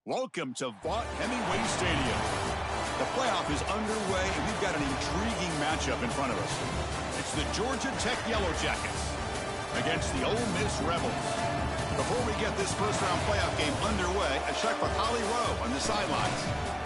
Welcome to Vaught Hemingway Stadium. The playoff is underway, and we've got an intriguing matchup in front of us. It's the Georgia Tech Yellow Jackets against the Ole Miss Rebels. Before we get this first-round playoff game underway, a check for Holly Rowe on the sidelines.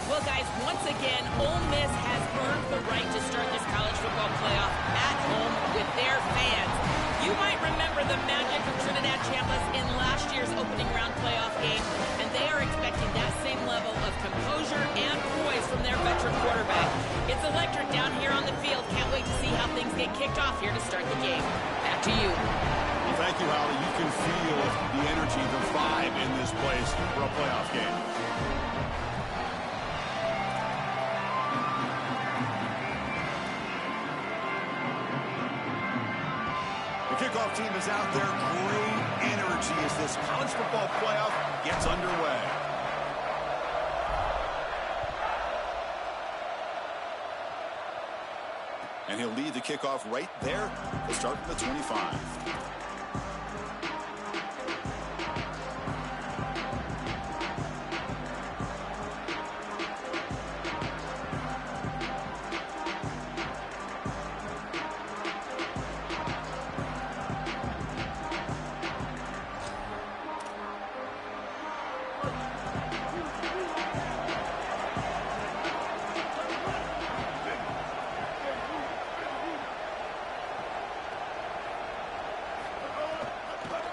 Well, guys, once again, Ole Miss has earned the right to start this college football playoff at home with their fans. You might remember the magic of Trinidad Chambliss in last year's opening round playoff game, and they are expecting that same level of composure and poise from their veteran quarterback. It's electric down here on the field. Can't wait to see how things get kicked off here to start the game. Back to you. Well, thank you, Holly. You can feel the energy, the vibe in this place for a playoff game. Kickoff team is out there. Great energy as this college football playoff gets underway. And he'll lead the kickoff right there to start from the 25.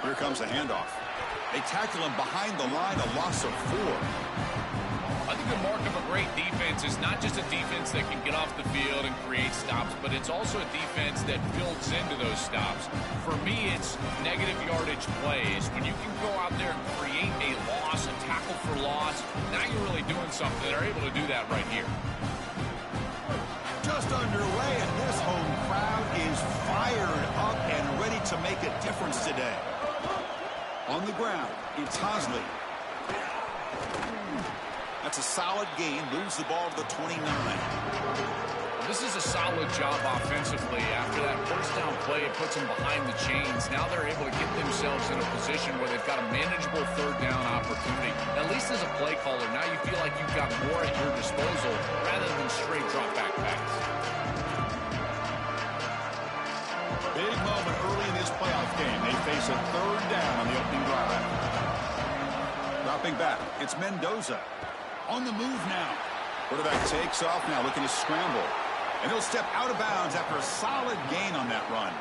Here comes the handoff. They tackle him behind the line, a loss of 4. I think the mark of a great defense is not just a defense that can get off the field and create stops, but it's also a defense that builds into those stops. For me, it's negative yardage plays. When you can go out there and create a loss, a tackle for loss, now you're really doing something. They're able to do that right here. Just underway, and this home crowd is fired up and ready to make a difference today. On the ground, it's Hosley. That's a solid gain. Moves the ball to the 29. This is a solid job offensively. After that first down play, it puts them behind the chains. Now they're able to get themselves in a position where they've got a manageable third down opportunity. At least as a play caller, now you feel like you've got more at your disposal rather than straight drop back pass. Big moment early in this playoff game. They face a third down on the opening drive. Dropping back, it's Mendoza. On the move now. Quarterback takes off now, looking to scramble. And he'll step out of bounds after a solid gain on that run.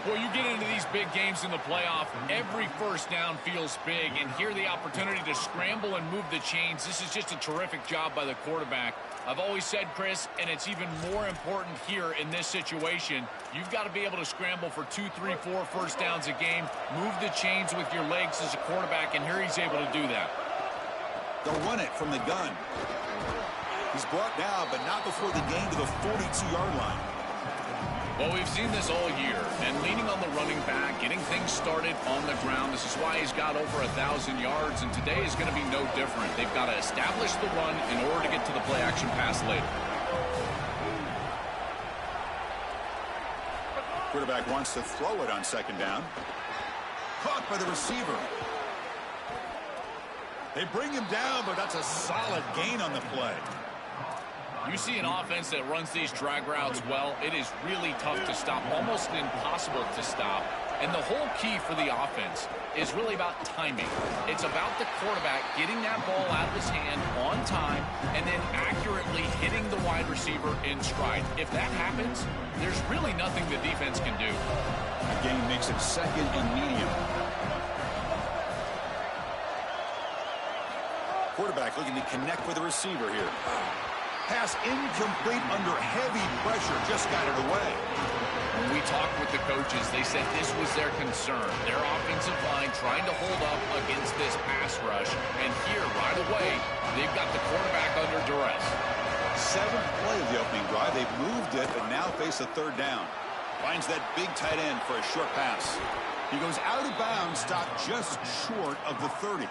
Well, you get into these big games in the playoff, every first down feels big, and here the opportunity to scramble and move the chains. This is just a terrific job by the quarterback. I've always said, Chris, and it's even more important here in this situation, you've got to be able to scramble for 2, 3, 4 first downs a game, move the chains with your legs as a quarterback, and here he's able to do that. They'll run it from the gun. He's brought down, but not before the gain to the 42-yard line. Well, we've seen this all year, and leaning on the running back, getting things started on the ground. This is why he's got over 1,000 yards, and today is going to be no different. They've got to establish the run in order to get to the play-action pass later. Quarterback wants to throw it on second down. Caught by the receiver. They bring him down, but that's a solid gain on the play. You see an offense that runs these drag routes well, it is really tough to stop, almost impossible to stop. And the whole key for the offense is really about timing. It's about the quarterback getting that ball out of his hand on time and then accurately hitting the wide receiver in stride. If that happens, there's really nothing the defense can do. The gain makes it second and medium. Quarterback looking to connect with the receiver here. Pass incomplete under heavy pressure. Just got it away. When we talked with the coaches, they said this was their concern. Their offensive line trying to hold up against this pass rush. And here, right away, they've got the quarterback under duress. 7th play of the opening drive. They've moved it, but now face a third down. Finds that big tight end for a short pass. He goes out of bounds, stopped just short of the 30.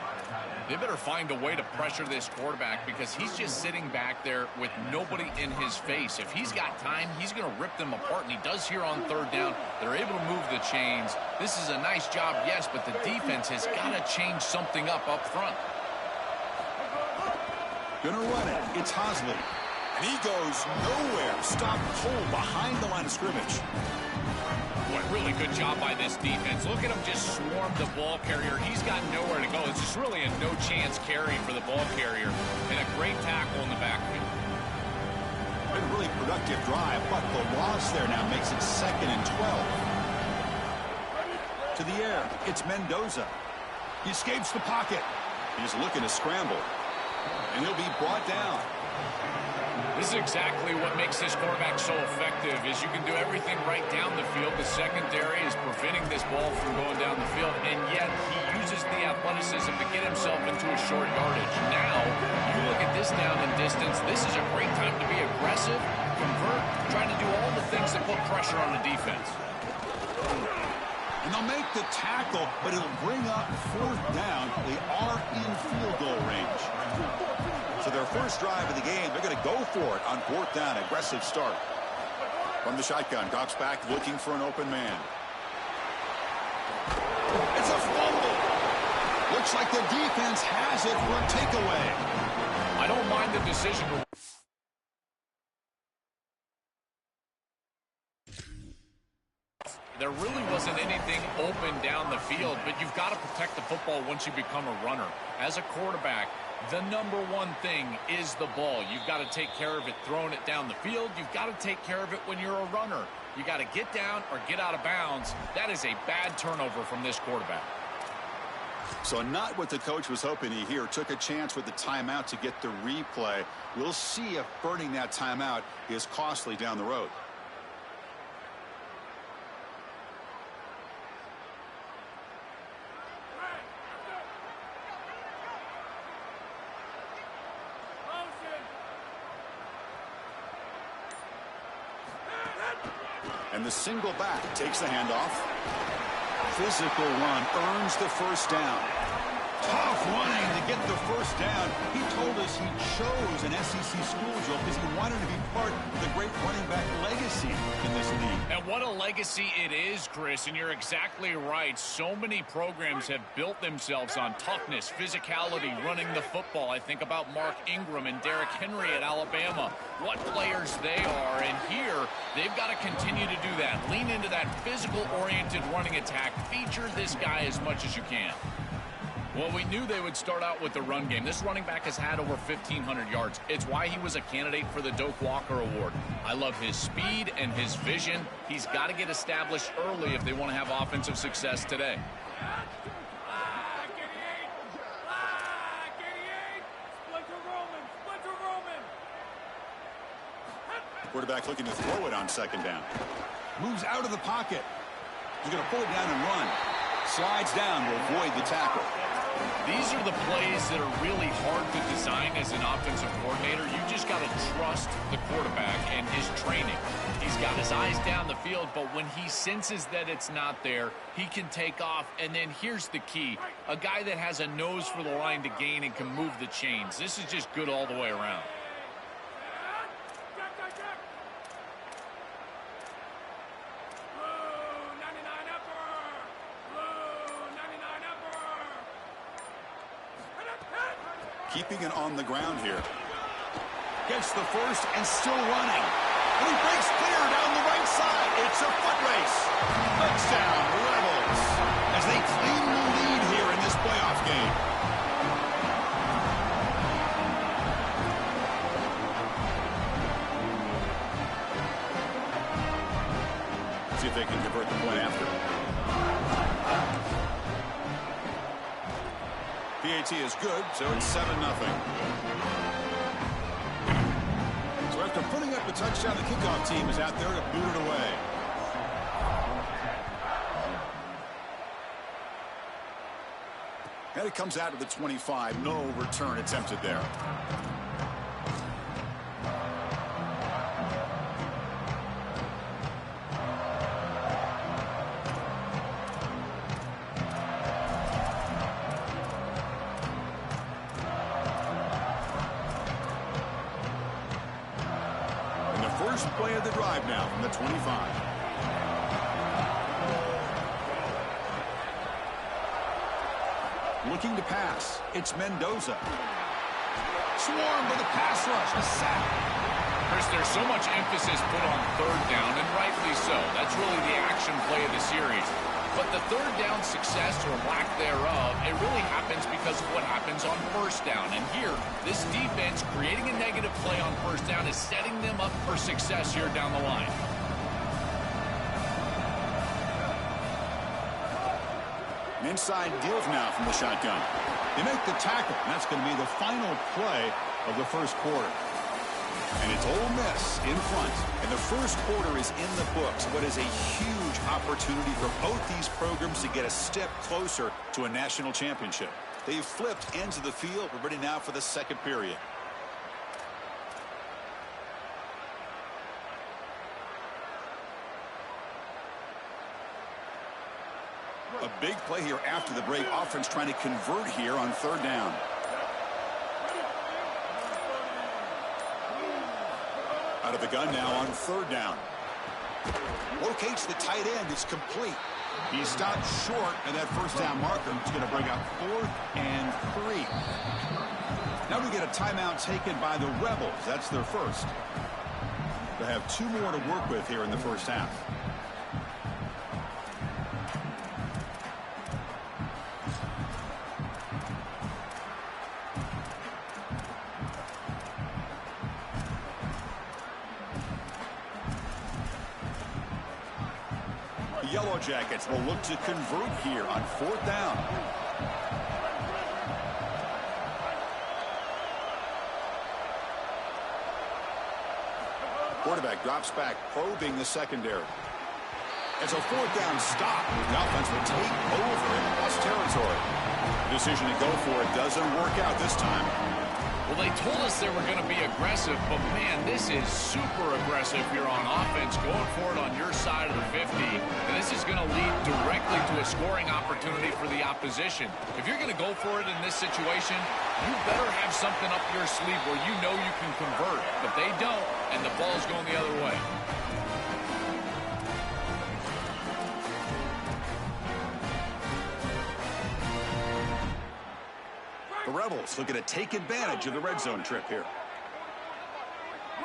They better find a way to pressure this quarterback because he's just sitting back there with nobody in his face. If he's got time, he's going to rip them apart, and he does here on third down. They're able to move the chains. This is a nice job, yes, but the defense has got to change something up front. Gonna run it. It's Hosley. And he goes nowhere. Stopped cold behind the line of scrimmage. What really good job by this defense. Look at him just swarm the ball carrier. He's got nowhere to go. It's just really a no-chance carry for the ball carrier. And a great tackle in the backfield. Been a really productive drive, but the loss there now makes it 2nd and 12. To the air. It's Mendoza. He escapes the pocket. He's looking to scramble. And he'll be brought down. This is exactly what makes this quarterback so effective, is you can do everything right down the field. The secondary is preventing this ball from going down the field, and yet he uses the athleticism to get himself into a short yardage. Now, you look at this down and distance, this is a great time to be aggressive, convert, trying to do all the things that put pressure on the defense. And they'll make the tackle, but it'll bring up 4th down. They are in field goal range. So their first drive of the game, they're going to go for it on 4th down. Aggressive start. From the shotgun, drops back looking for an open man. It's a fumble. Looks like the defense has it for a takeaway. I don't mind the decision. There really wasn't anything open down the field, but you've got to protect the football once you become a runner. As a quarterback, the number one thing is the ball. You've got to take care of it throwing it down the field. You've got to take care of it when you're a runner. You got to get down or get out of bounds. That is a bad turnover from this quarterback. So not what the coach was hoping to hear. Took a chance with the timeout to get the replay. We'll see if burning that timeout is costly down the road. And the single back takes the handoff. Physical run earns the first down. Tough running to get the first down. He told us he chose an SEC school, Joe, because he wanted to be part of the great running back legacy in this league. And what a legacy it is, Chris, and you're exactly right. So many programs have built themselves on toughness, physicality, running the football. I think about Mark Ingram and Derrick Henry at Alabama. What players they are, and here they've got to continue to do that. Lean into that physical-oriented running attack. Feature this guy as much as you can. Well, we knew they would start out with the run game. This running back has had over 1,500 yards. It's why he was a candidate for the Doak Walker Award. I love his speed and his vision. He's got to get established early if they want to have offensive success today. Quarterback looking to throw it on 2nd down. Moves out of the pocket. He's going to pull it down and run. Slides down to avoid the tackle. These are the plays that are really hard to design as an offensive coordinator. You just got to trust the quarterback and his training. He's got his eyes down the field, but when he senses that it's not there, he can take off. And then here's the key. A guy that has a nose for the line to gain and can move the chains. This is just good all the way around. Keeping it on the ground here. Gets the first and still running. And he breaks clear down the right side. It's a foot race. Touchdown, Rebels, as they claim the lead here in this playoff game. See if they can convert the point after. PAT is good, so it's 7-0. So after putting up a touchdown, the kickoff team is out there to boot it away. And it comes out of the 25. No return attempted there. First play of the drive now from the 25. Looking to pass. It's Mendoza. Swarmed with a pass rush. A sack. Chris, there's so much emphasis put on third down, and rightly so. That's really the action play of the series. But the third down success or lack thereof, it really happens because of what happens on first down. And here, this defense creating a negative play on first down is setting them up for success here down the line. An inside give now from the shotgun. They make the tackle, and that's going to be the final play of the first quarter. And it's Ole Miss in front. And the first quarter is in the books. What is a huge opportunity for both these programs to get a step closer to a national championship. They've flipped ends of the field. We're ready now for the second period. A big play here after the break. Offense trying to convert here on third down. Out of the gun now on third down. Locates the tight end. It's complete. He stopped short of that first down marker. It's going to bring up 4th and 3. Now we get a timeout taken by the Rebels. That's their first. They have 2 more to work with here in the first half. Yellow Jackets will look to convert here on 4th down. Quarterback drops back, probing the secondary. It's a 4th down stop. The offense will take over in plus territory. Decision to go for it doesn't work out this time. Well, they told us they were going to be aggressive, but, man, this is super aggressive here on offense, going for it on your side of the 50. And this is going to lead directly to a scoring opportunity for the opposition. If you're going to go for it in this situation, you better have something up your sleeve where you know you can convert. But they don't, and the ball's going the other way. The Rebels looking to take advantage of the red zone trip here.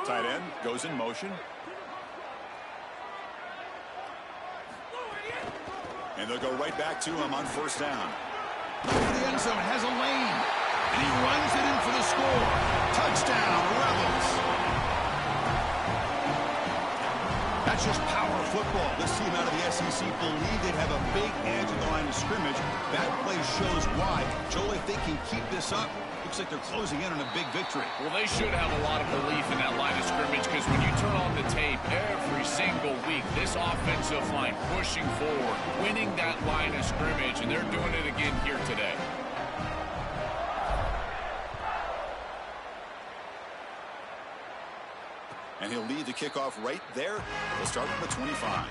Tight end goes in motion. And they'll go right back to him on first down. Look at the end zone, has a lane. And he runs it in for the score. Touchdown, Rebels. That's just power football. This team out of the SEC believe they'd have a big edge at the line of scrimmage. That play shows why. Joel, if they can keep this up, looks like they're closing in on a big victory. Well, they should have a lot of belief in that line of scrimmage because when you turn on the tape every single week, this offensive line pushing forward, winning that line of scrimmage, and they're doing it again here today. And he'll lead the kickoff right there. We'll start from the 25.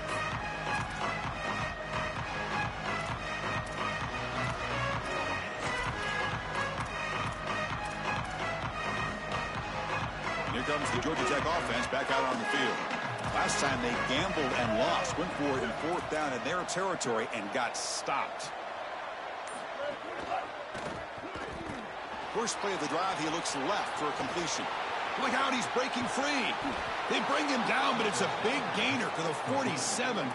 And here comes the Georgia Tech offense back out on the field. Last time they gambled and lost. Went for it in 4th down in their territory and got stopped. First play of the drive, he looks left for a completion. Look out, he's breaking free. They bring him down, but it's a big gainer to the 47.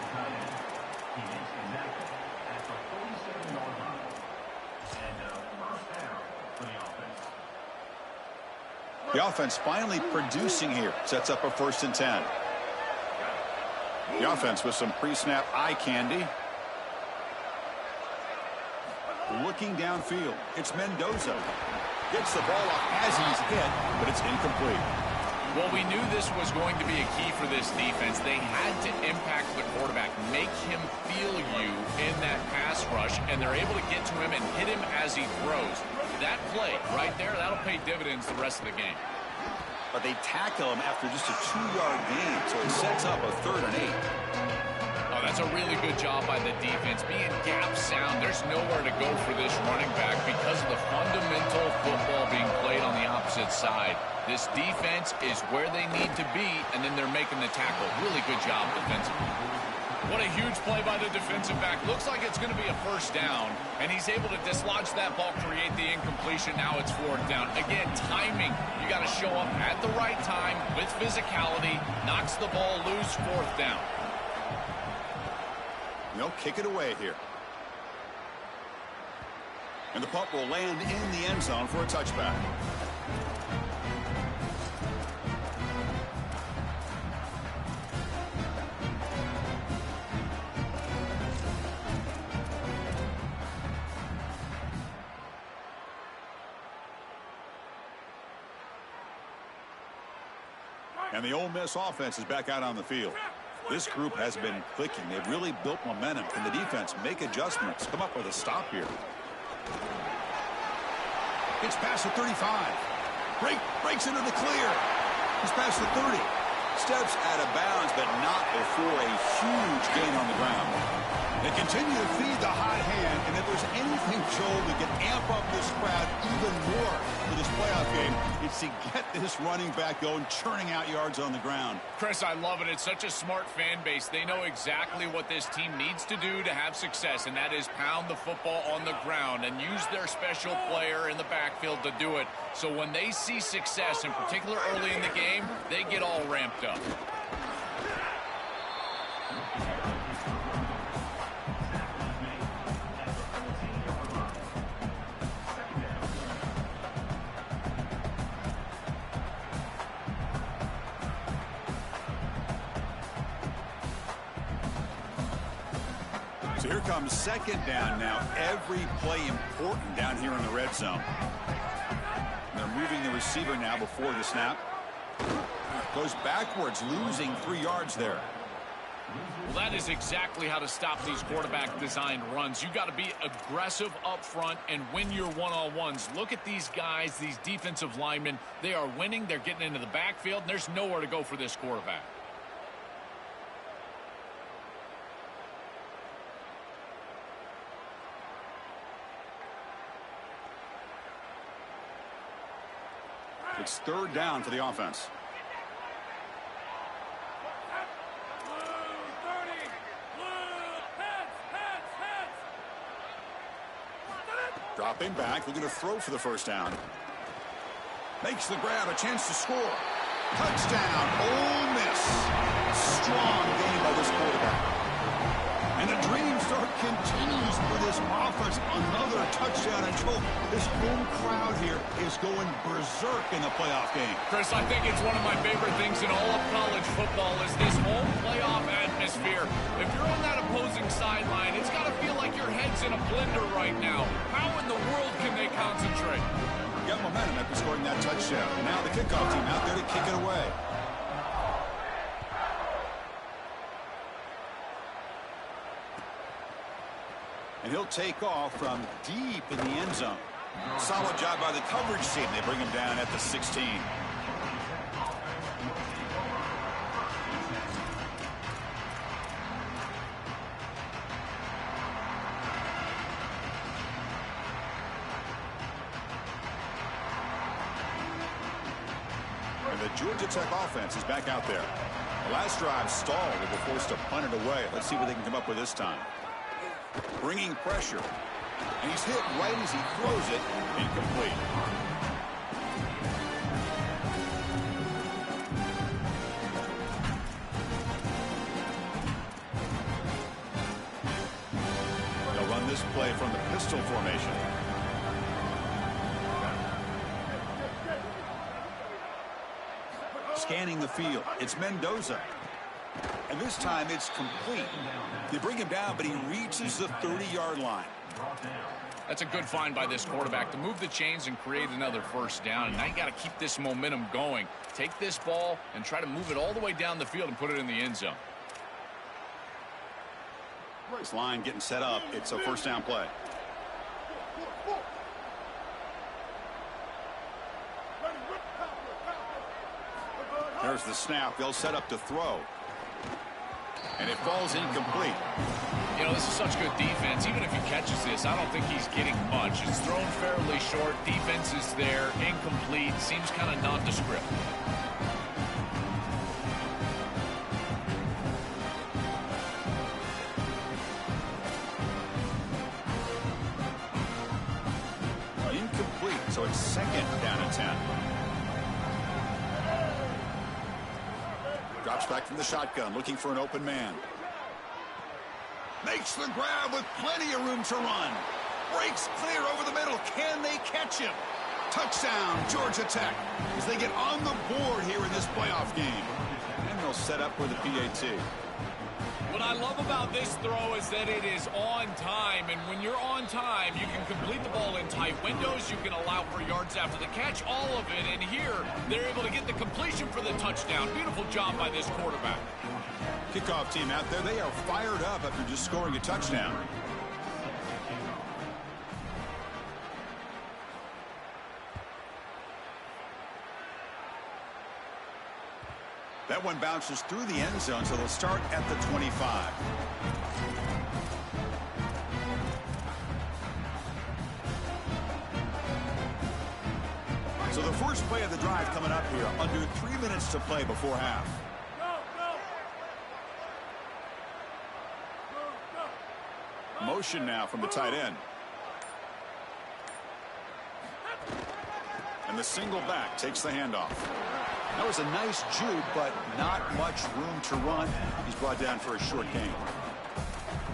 The offense finally producing here. Sets up a 1st and 10. The offense with some pre-snap eye candy. Looking downfield. It's Mendoza. Gets the ball off as he's hit, but it's incomplete. Well, we knew this was going to be a key for this defense. They had to impact the quarterback, make him feel you in that pass rush, and they're able to get to him and hit him as he throws. That play right there, that'll pay dividends the rest of the game. But they tackle him after just a 2-yard gain, so it sets up a 3rd and 8. Oh, that's a really good job by the defense. Being gap sound, there's nowhere to go for this running back because of the fundamental football being played on the opposite side. This defense is where they need to be, and then they're making the tackle. Really good job defensively. What a huge play by the defensive back. Looks like it's going to be a first down, and he's able to dislodge that ball, create the incompletion. Now it's fourth down. Again, timing. You got to show up at the right time with physicality. Knocks the ball loose, fourth down. They'll kick it away here. And the punt will land in the end zone for a touchback. And the Ole Miss offense is back out on the field. This group has been clicking. They've really built momentum. Can the defense make adjustments? Come up with a stop here. It's past the 35. Breaks into the clear. He's past the 30. Steps out of bounds, but not before a huge gain on the ground. They continue to feed the hot hand, and if there's anything, Joel, that can amp up this crowd even more for this playoff game, it's to get this running back going, churning out yards on the ground. Chris, I love it. It's such a smart fan base. They know exactly what this team needs to do to have success, and that is pound the football on the ground and use their special player in the backfield to do it. So when they see success, in particular early in the game, they get all ramped up. So here comes second down now. Every play important down here in the red zone. They're moving the receiver now before the snap. Goes backwards, losing 3 yards there. Well, that is exactly how to stop these quarterback-designed runs. You got to be aggressive up front and win your one-on-ones. Look at these guys, these defensive linemen. They are winning. They're getting into the backfield, and there's nowhere to go for this quarterback. It's third down for the offense. Dropping back, looking to throw for the first down. Makes the grab, a chance to score. Touchdown, Ole Miss. Strong game by this quarterback. And the dream start continues for this offense. Another touchdown, and this home crowd here is going berserk in the playoff game. Chris, I think it's one of my favorite things in all of college football is this home playoff atmosphere. If you're on that opposing sideline, it's got to feel like your head's in a blender right now. How in the world can they concentrate? Got momentum after scoring that touchdown. And now the kickoff team out there to kick it away. And he'll take off from deep in the end zone. Solid job by the coverage team. They bring him down at the 16. And the Georgia Tech offense is back out there. The last drive stalled. They were forced to punt it away. Let's see what they can come up with this time. Bringing pressure. And he's hit right as he throws it. Incomplete. They'll run this play from the pistol formation. Scanning the field. It's Mendoza. And this time it's complete. They bring him down, but he reaches the 30-yard line. That's a good find by this quarterback to move the chains and create another first down. And now you got to keep this momentum going. Take this ball and try to move it all the way down the field and put it in the end zone. This line getting set up. It's a first down play. There's the snap. They'll set up to throw. And it falls incomplete. You know, this is such good defense. Even if he catches this, I don't think he's getting much. It's thrown fairly short. Defense is there. Incomplete. Seems kind of nondescript. second down and 10. Drops back from the shotgun, looking for an open man. Makes the grab with plenty of room to run. Breaks clear over the middle. Can they catch him? Touchdown, Georgia Tech, as they get on the board here in this playoff game. And they'll set up for the PAT. What I love about this throw is that it is on time, and when you're on time, you can complete the ball in tight windows, you can allow for yards after the catch, all of it, and here, they're able to get the completion for the touchdown. Beautiful job by this quarterback. Kickoff team out there, they are fired up after just scoring a touchdown. That one bounces through the end zone, so they'll start at the 25. So the first play of the drive coming up here, under 3 minutes to play before half. Motion now from the tight end. And the single back takes the handoff. That was a nice juke, but not much room to run. He's brought down for a short gain.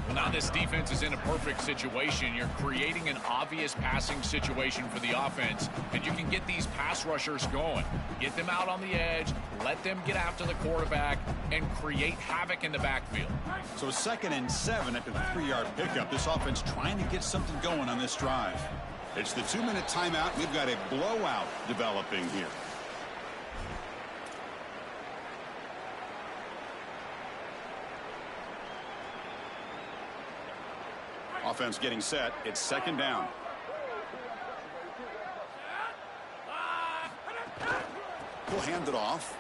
Well, now this defense is in a perfect situation. You're creating an obvious passing situation for the offense, and you can get these pass rushers going. Get them out on the edge, let them get after the quarterback, and create havoc in the backfield. So 2nd and 7 after the 3-yard pickup. This offense trying to get something going on this drive. It's the 2-minute timeout. We've got a blowout developing here. Offense getting set. It's 2nd down. We'll hand it off.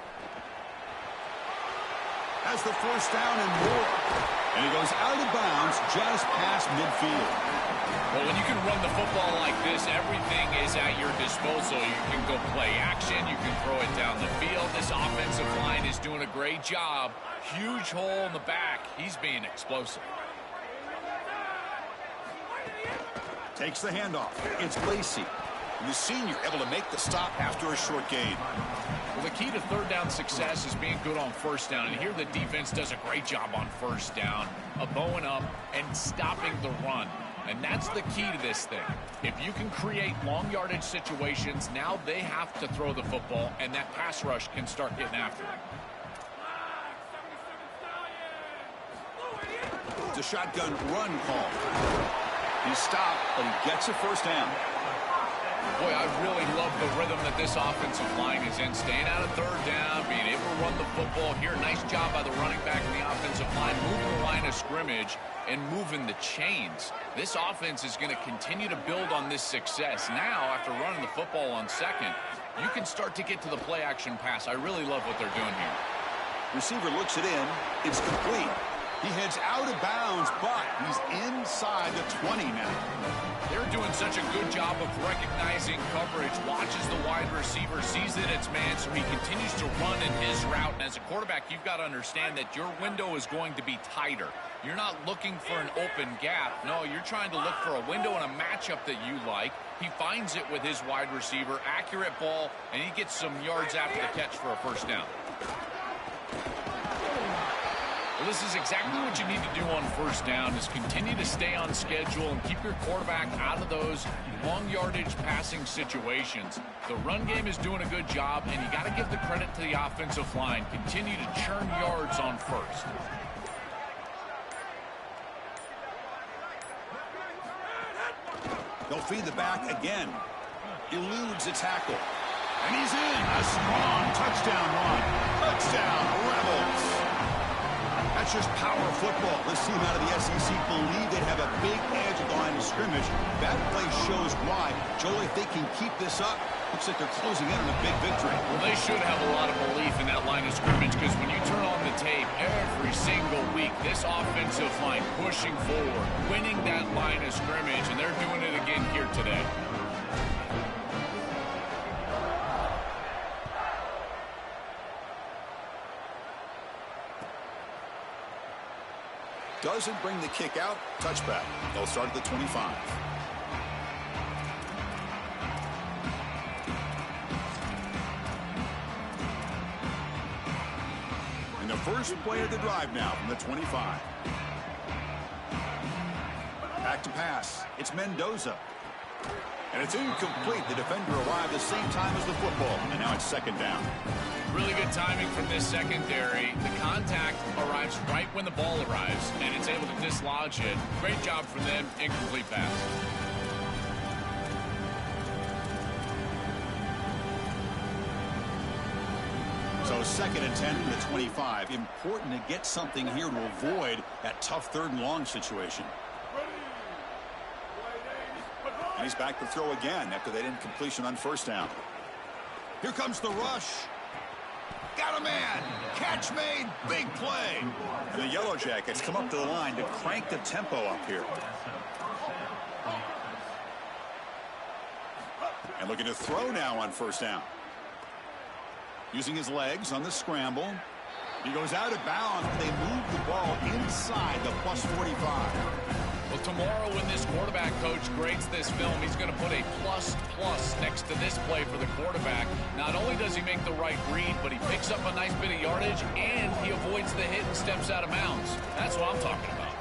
Has the first down and more. And he goes out of bounds just past midfield. Well, when you can run the football like this, everything is at your disposal. You can go play action. You can throw it down the field. This offensive line is doing a great job. Huge hole in the back. He's being explosive. Takes the handoff. It's Lacey, the senior, able to make the stop after a short gain. Well, the key to 3rd down success is being good on 1st down. And here the defense does a great job on 1st down of bowing up and stopping the run. And that's the key to this thing. If you can create long yardage situations, now they have to throw the football, and that pass rush can start getting after it. It's a shotgun run call. He's stopped, but he gets a 1st down. Boy, I really love the rhythm that this offensive line is in. Staying out of 3rd down, being able to run the football here. Nice job by the running back and the offensive line, moving the line of scrimmage and moving the chains. This offense is going to continue to build on this success. Now, after running the football on 2nd, you can start to get to the play-action pass. I really love what they're doing here. Receiver looks it in. It's complete. He heads out of bounds, but he's inside the 20 now. They're doing such a good job of recognizing coverage, watches the wide receiver, sees that it's man, so he continues to run in his route. And as a quarterback, you've got to understand that your window is going to be tighter. You're not looking for an open gap. No, you're trying to look for a window and a matchup that you like. He finds it with his wide receiver, accurate ball, and he gets some yards after the catch for a 1st down. Well, this is exactly what you need to do on 1st down, is continue to stay on schedule and keep your quarterback out of those long yardage passing situations. The run game is doing a good job, and you got to give the credit to the offensive line. Continue to churn yards on 1st. They'll feed the back again. Eludes a tackle. And he's in. A strong touchdown run. Touchdown, Rebels. That's just power football. This team out of the SEC believe they have a big edge at the line of scrimmage. That play shows why. Joel, if they can keep this up, looks like they're closing in on a big victory. Well, they should have a lot of belief in that line of scrimmage, because when you turn on the tape every single week, this offensive line pushing forward, winning that line of scrimmage, and they're doing it again here today. Doesn't bring the kick out. Touchback. They'll start at the 25. first play of the drive now from the 25. Back to pass. It's Mendoza. And it's incomplete. The defender arrived the same time as the football, and now it's second down. Really good timing from this secondary. The contact arrives right when the ball arrives, and it's able to dislodge it. Great job for them. Incomplete pass. So second and 10 from the 25. Important to get something here to avoid that tough third and long situation. And he's back to throw again after that incompletion on first down. Here comes the rush. Got a man. Catch made. Big play. And the Yellow Jackets come up to the line to crank the tempo up here. And looking to throw now on first down. Using his legs on the scramble. He goes out of bounds. They move the ball inside the plus 45. Well, tomorrow when this quarterback coach grades this film, he's going to put a plus next to this play for the quarterback. Not only does he make the right read, but he picks up a nice bit of yardage, and he avoids the hit and steps out of bounds. That's what I'm talking about.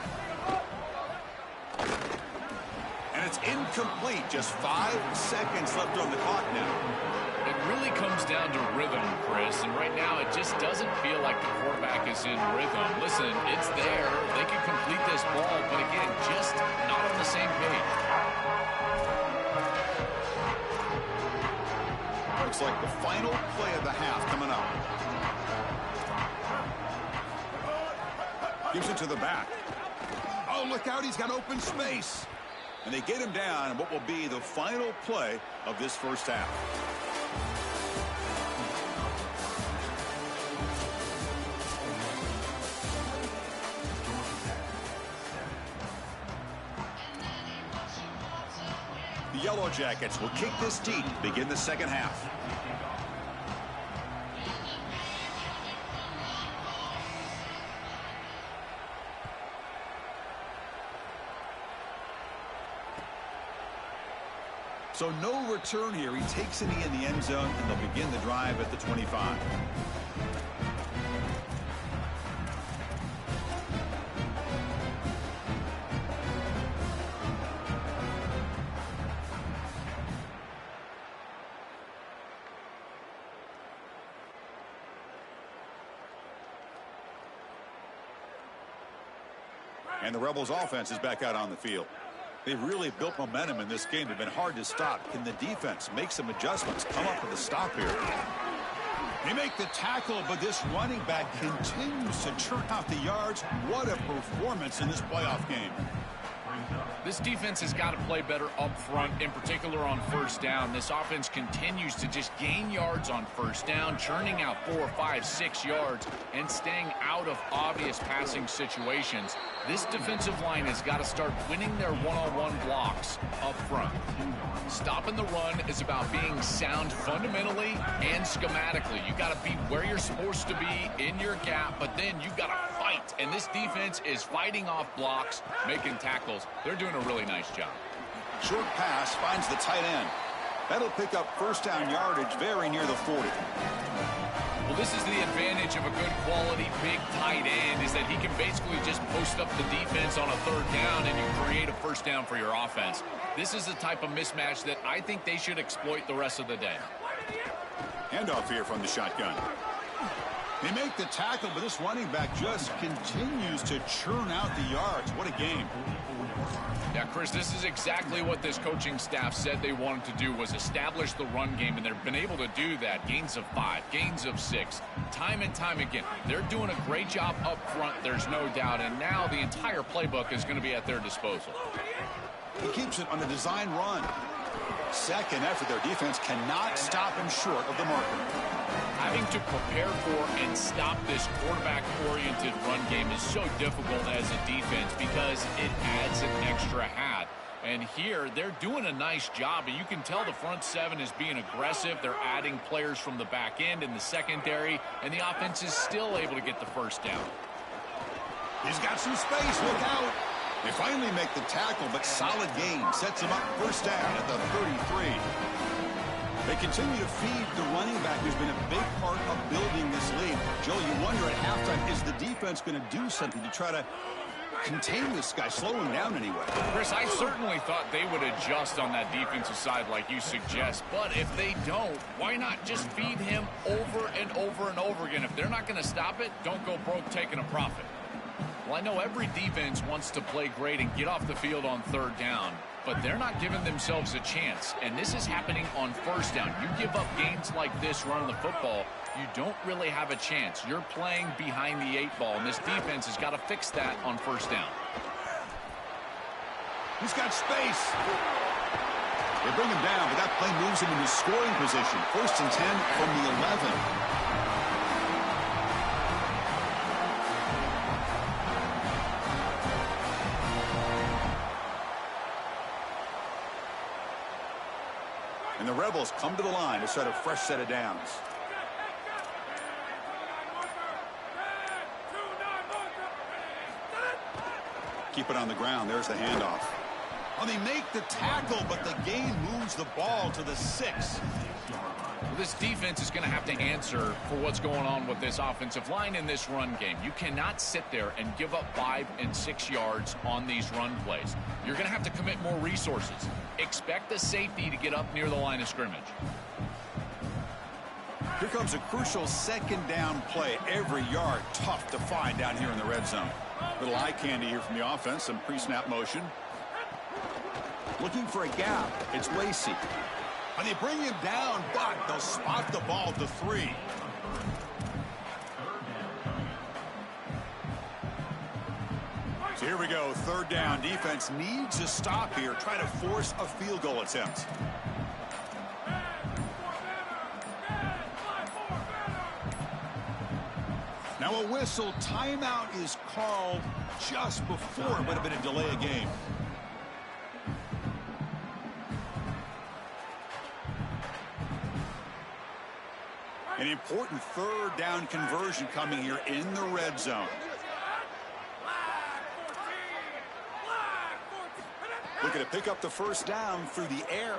And it's incomplete. Just 5 seconds left on the clock now. It really comes down to rhythm, Chris, and right now it just doesn't feel like the quarterback is in rhythm. Listen, it's there. They can complete this ball, but again, just not on the same page. Looks like the final play of the half coming up. Gives it to the back. Oh, look out, he's got open space. And they get him down in what will be the final play of this first half. The Yellow Jackets will kick this deep to begin the second half. So no return here. He takes it in the end zone, and they'll begin the drive at the 25. And the Rebels offense is back out on the field. They've really built momentum in this game. They've been hard to stop. Can the defense make some adjustments? Come up with a stop here. They make the tackle, but this running back continues to churn out the yards. What a performance in this playoff game. This defense has got to play better up front, in particular on first down. This offense continues to just gain yards on first down, churning out 4, 5, 6 yards, and staying out of obvious passing situations. This defensive line has got to start winning their one-on-one blocks up front. Stopping the run is about being sound fundamentally and schematically. You got to be where you're supposed to be in your gap, but then you got to fight. And this defense is fighting off blocks, making tackles. They're doing a really nice job. Short pass finds the tight end. That'll pick up first down yardage very near the 40. Well, this is the advantage of a good quality big tight end, is that he can basically just post up the defense on a third down and you create a first down for your offense. This is the type of mismatch that I think they should exploit the rest of the day. Handoff here from the shotgun. They make the tackle, but this running back just continues to churn out the yards. What a game. Yeah, Chris, this is exactly what this coaching staff said they wanted to do, was establish the run game, and they've been able to do that. Gains of 5, gains of 6, time and time again. They're doing a great job up front, there's no doubt, and now the entire playbook is going to be at their disposal. He keeps it on a design run. Second effort, their defense cannot stop him short of the marker. Having to prepare for and stop this quarterback-oriented run game is so difficult as a defense because it adds an extra hat. And here, they're doing a nice job, and you can tell the front seven is being aggressive. They're adding players from the back end in the secondary, and the offense is still able to get the first down. He's got some space. Look out. They finally make the tackle, but solid gain sets him up first down at the 33. They continue to feed the running back, who's been a big part of building this lead. Joe, you wonder at halftime, is the defense going to do something to try to contain this guy, slow him down anyway? Chris, I certainly thought they would adjust on that defensive side like you suggest, but if they don't, why not just feed him over and over and over again? If they're not going to stop it, don't go broke taking a profit. Well, I know every defense wants to play great and get off the field on third down, but they're not giving themselves a chance, and this is happening on first down. You give up gains like this running the football, you don't really have a chance. You're playing behind the 8 ball, and this defense has got to fix that on first down. He's got space. They bring him down, but that play moves him into scoring position. 1st and 10 from the 11. And the Rebels come to the line to start a fresh set of downs. Keep it on the ground. There's the handoff. Oh, they make the tackle, but the gain moves the ball to the 6. Well, this defense is going to have to answer for what's going on with this offensive line in this run game. You cannot sit there and give up 5 and 6 yards on these run plays. You're going to have to commit more resources. Expect the safety to get up near the line of scrimmage. Here comes a crucial 2nd down play. Every yard tough to find down here in the red zone. Little eye candy here from the offense. Some pre-snap motion. Looking for a gap. It's Lacey. And they bring him down, but they'll spot the ball to 3. So here we go. 3rd down. Defense needs a stop here. Try to force a field goal attempt. Now a whistle. Timeout is called just before it would have been a delay of game. An important 3rd down conversion coming here in the red zone. Looking to pick up the 1st down through the air.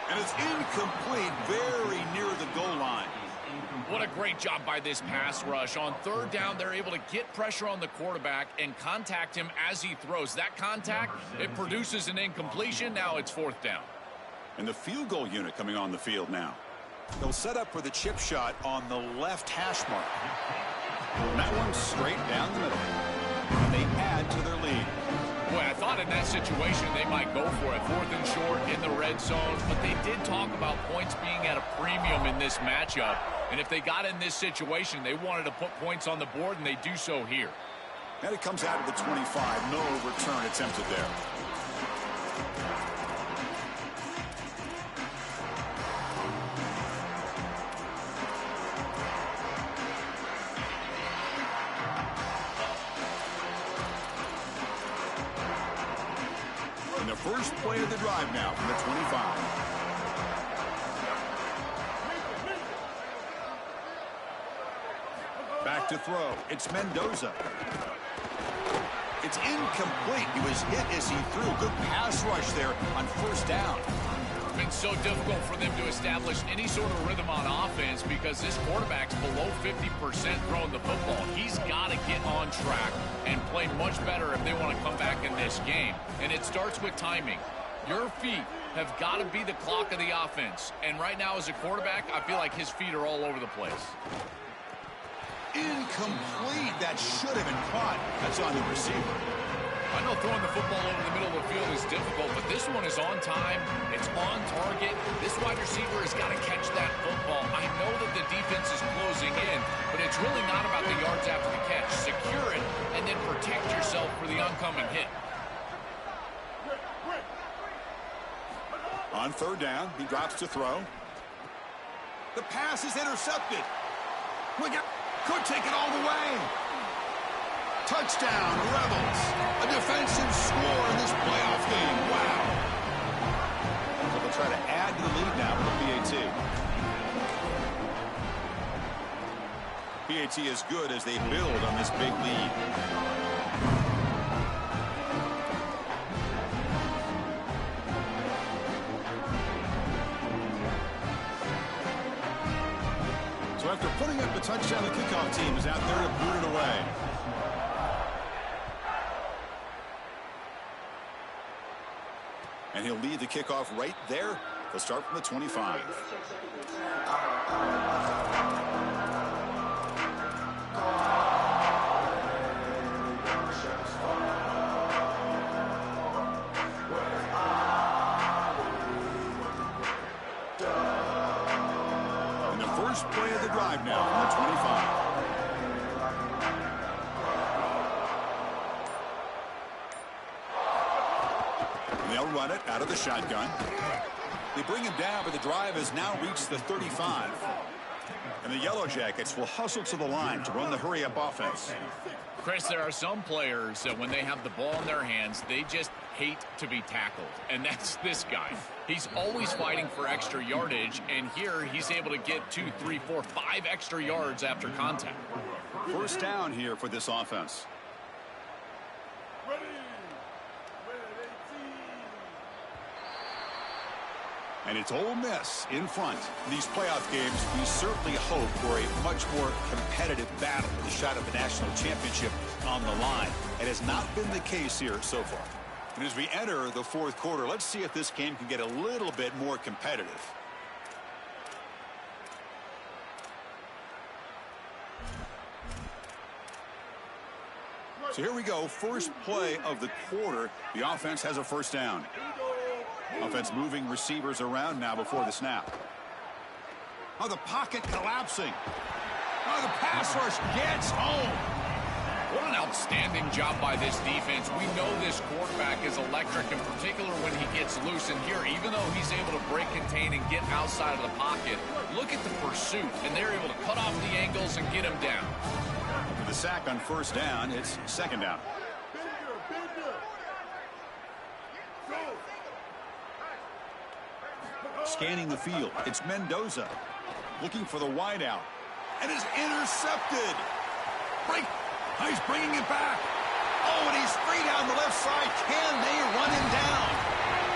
And it's incomplete, very near the goal line. What a great job by this pass rush. On 3rd down, they're able to get pressure on the quarterback and contact him as he throws. That contact, it produces an incompletion. Now it's 4th down. And the field goal unit coming on the field now. They'll set up for the chip shot on the left hash mark. And that one's straight down the middle. And they add to their lead. Boy, I thought in that situation they might go for it. 4th and short in the red zone. But they did talk about points being at a premium in this matchup. And if they got in this situation, they wanted to put points on the board, and they do so here. And it comes out of the 25. No return attempted there. And the first play of the drive now from the 25. Back to throw. It's Mendoza. It's incomplete. He was hit as he threw. Good pass rush there on 1st down. It's been so difficult for them to establish any sort of rhythm on offense because this quarterback's below 50% throwing the football. He's got to get on track and play much better if they want to come back in this game. And it starts with timing. Your feet have got to be the clock of the offense. And right now as a quarterback, I feel like his feet are all over the place. Incomplete. That should have been caught. That's on the receiver. I know throwing the football over the middle of the field is difficult, but this one is on time. It's on target. This wide receiver has got to catch that football. I know that the defense is closing in, but it's really not about the yards after the catch. Secure it and then protect yourself for the oncoming hit. On 3rd down, he drops to throw. The pass is intercepted. Could take it all the way. Touchdown, Rebels. A defensive score in this playoff game. Wow. So they'll try to add to the lead now with the PAT. PAT is good as they build on this big lead. So after putting up the touchdown, the kickoff team is out there to boot it away. And he'll lead the kickoff right there. They'll start from the 25. And the first play of the drive now from the 25. They'll run it out of the shotgun. They bring him down, but the drive has now reached the 35. And the Yellow Jackets will hustle to the line to run the hurry-up offense. Chris, there are some players that when they have the ball in their hands, they just hate to be tackled. And that's this guy. He's always fighting for extra yardage, and here he's able to get 2, 3, 4, 5 extra yards after contact. First down here for this offense. And it's Ole Miss in front. In these playoff games, we certainly hope for a much more competitive battle with a shot at the national championship on the line. It has not been the case here so far. And as we enter the fourth quarter, let's see if this game can get a little bit more competitive. So here we go. First play of the quarter. The offense has a first down. Offense moving receivers around now before the snap. Oh, the pocket collapsing. Oh, the pass rush gets home. What an outstanding job by this defense. We know this quarterback is electric, in particular when he gets loose. And here, even though he's able to break, contain, and get outside of the pocket, look at the pursuit. And they're able to cut off the angles and get him down. With the sack on first down, it's second down. Scanning the field, it's Mendoza looking for the wideout, and is intercepted. He's bringing it back. Oh, and he's free down the left side. Can they run him down?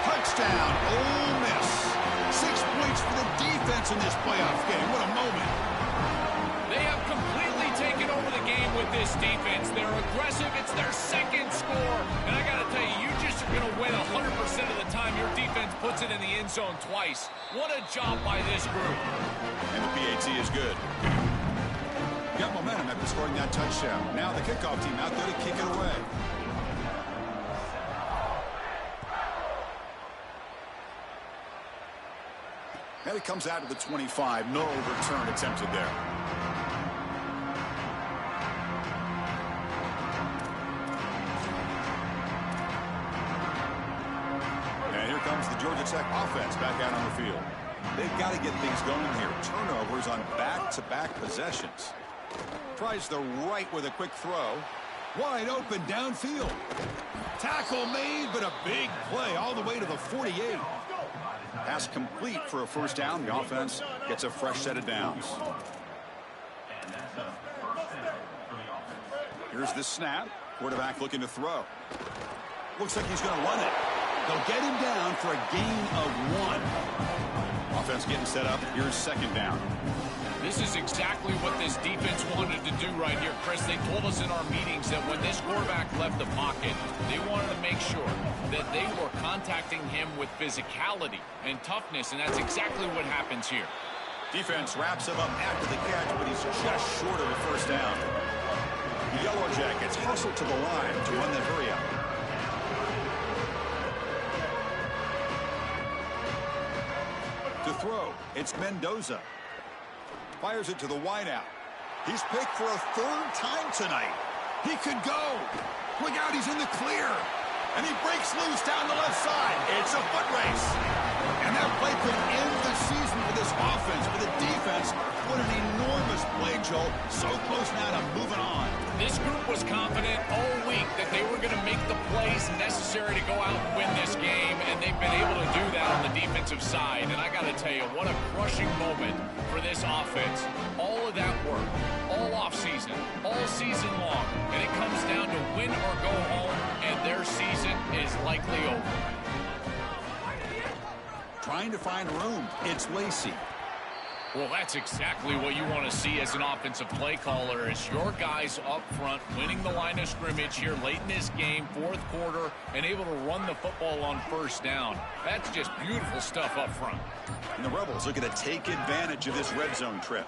Touchdown, Ole Miss. 6 points for the defense in this playoff game. What a moment. They have completely taken over the game with this defense. They're aggressive. It's their second score. And I got to tell you, you just are going to win 100% of the time your defense puts it in the end zone twice. What a job by this group. And the PAT is good. Got momentum after scoring that touchdown. Now the kickoff team out there to kick it away. And it comes out to the 25. No return attempted there. And here comes the Georgia Tech offense back out on the field. They've got to get things going here. Turnovers on back-to-back possessions. Tries the right with a quick throw. Wide open downfield. Tackle made, but a big play all the way to the 48. Pass complete for a first down. The offense gets a fresh set of downs. Here's the snap. Quarterback looking to throw. Looks like he's going to run it. They'll get him down for a gain of 1. Offense getting set up. Here's second down. This is exactly what this defense wanted to do right here, Chris. They told us in our meetings that when this quarterback left the pocket, they wanted to make sure that they were contacting him with physicality and toughness, and that's exactly what happens here. Defense wraps him up after the catch, but he's just short of a first down. The Yellow Jackets hustle to the line to run the hurry-up. To throw, it's Mendoza. Fires it to the wideout. He's picked for a third time tonight. He could go. Look out, he's in the clear. And he breaks loose down the left side. It's a foot race. And that play could end the season for this offense. For the defense, what an enormous play, Joel. So close now to moving on. This group was confident all week that they were going to make the plays necessary to go out and win this game, and they've been able to do that on the defensive side. And I got to tell you, what a crushing moment for this offense. All of that work, all offseason, all season long, and it comes down to win or go home, and their season is likely over. Trying to find room. It's Lacey. Well, that's exactly what you want to see as an offensive play caller, is your guys up front winning the line of scrimmage here late in this game, fourth quarter, and able to run the football on first down. That's just beautiful stuff up front. And the Rebels looking to take advantage of this red zone trip.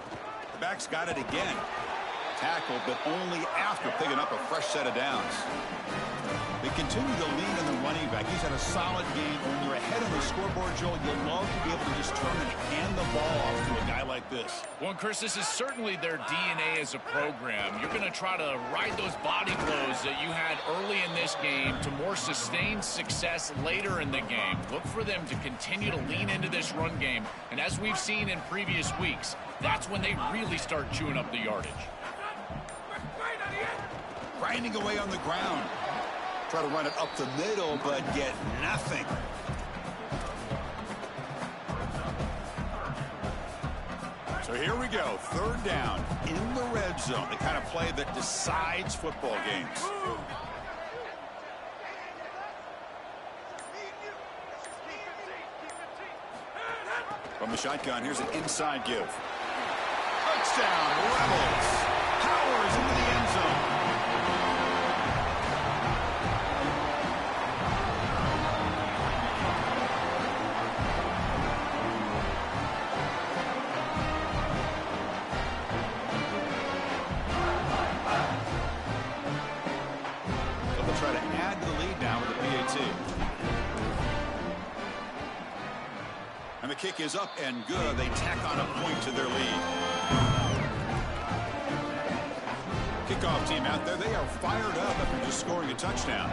The back's got it again. Tackled, but only after picking up a fresh set of downs. They continue to lean on the running back. He's had a solid game. When you're ahead on the scoreboard, Joel, you'll love to be able to just turn and hand the ball off to a guy like this. Well, Chris, this is certainly their DNA as a program. You're going to try to ride those body blows that you had early in this game to more sustained success later in the game. Look for them to continue to lean into this run game. And as we've seen in previous weeks, that's when they really start chewing up the yardage. Grinding away on the ground. Try to run it up the middle, but get nothing. So here we go. Third down in the red zone. The kind of play that decides football games. From the shotgun, here's an inside give. Touchdown, Rebels. Powers into the end zone. Try to add to the lead now with the PAT. And the kick is up and good. They tack on a point to their lead. Kickoff team out there. They are fired up after just scoring a touchdown.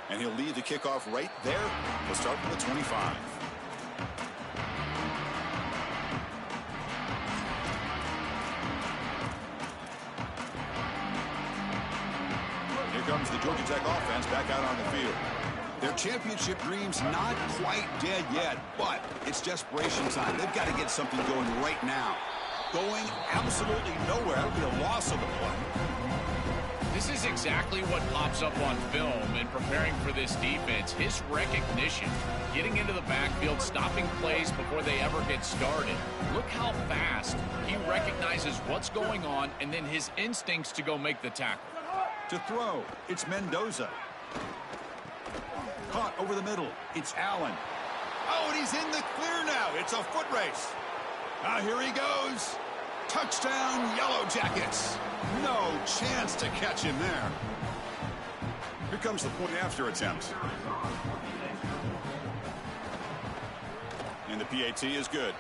And he'll lead the kickoff right there. We'll start with the 25. Comes the Georgia Tech offense back out on the field. Their championship dreams not quite dead yet, but it's desperation time. They've got to get something going right now. Going absolutely nowhere. That would be a loss of the play. This is exactly what pops up on film in preparing for this defense. His recognition, getting into the backfield, stopping plays before they ever get started. Look how fast he recognizes what's going on and then his instincts to go make the tackle. To throw, it's Mendoza. Caught over the middle, it's Allen. Oh, and he's in the clear now. It's a foot race. Now here he goes. Touchdown, Yellow Jackets. No chance to catch him there. Here comes the point after attempt. And the PAT is good.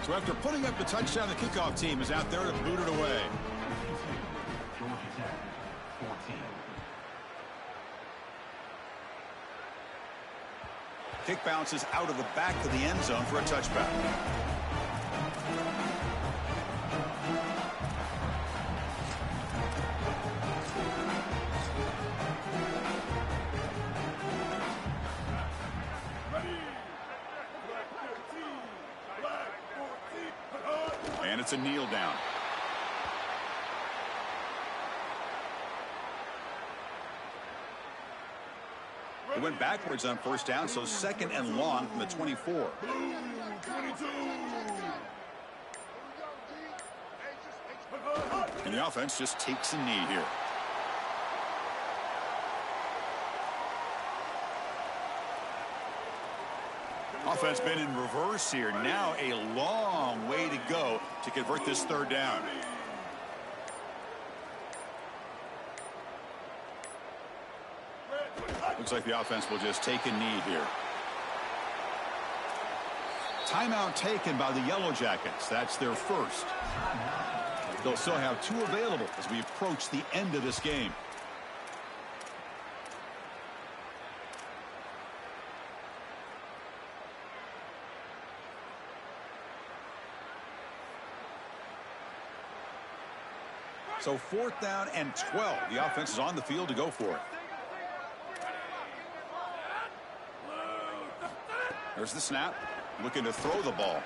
So after putting up the touchdown, the kickoff team is out there to boot it away. Kick bounces out of the back of the end zone for a touchback. And it's a kneel down. It went backwards on first down, so second and long from the 24. And the offense just takes a knee here. Offense been in reverse here. Now a long way to go to convert this third down. Looks like the offense will just take a knee here. Timeout taken by the Yellow Jackets. That's their first. They'll still have two available as we approach the end of this game. So fourth down and 12. The offense is on the field to go for it. There's the snap. Looking to throw the ball.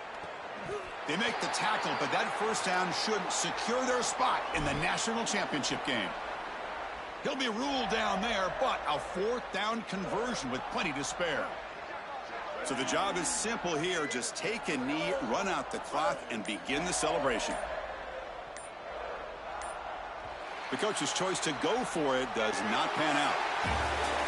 They make the tackle, but that first down should secure their spot in the national championship game. He'll be ruled down there, but a fourth down conversion with plenty to spare. So the job is simple here. Just take a knee, run out the clock, and begin the celebration. The coach's choice to go for it does not pan out.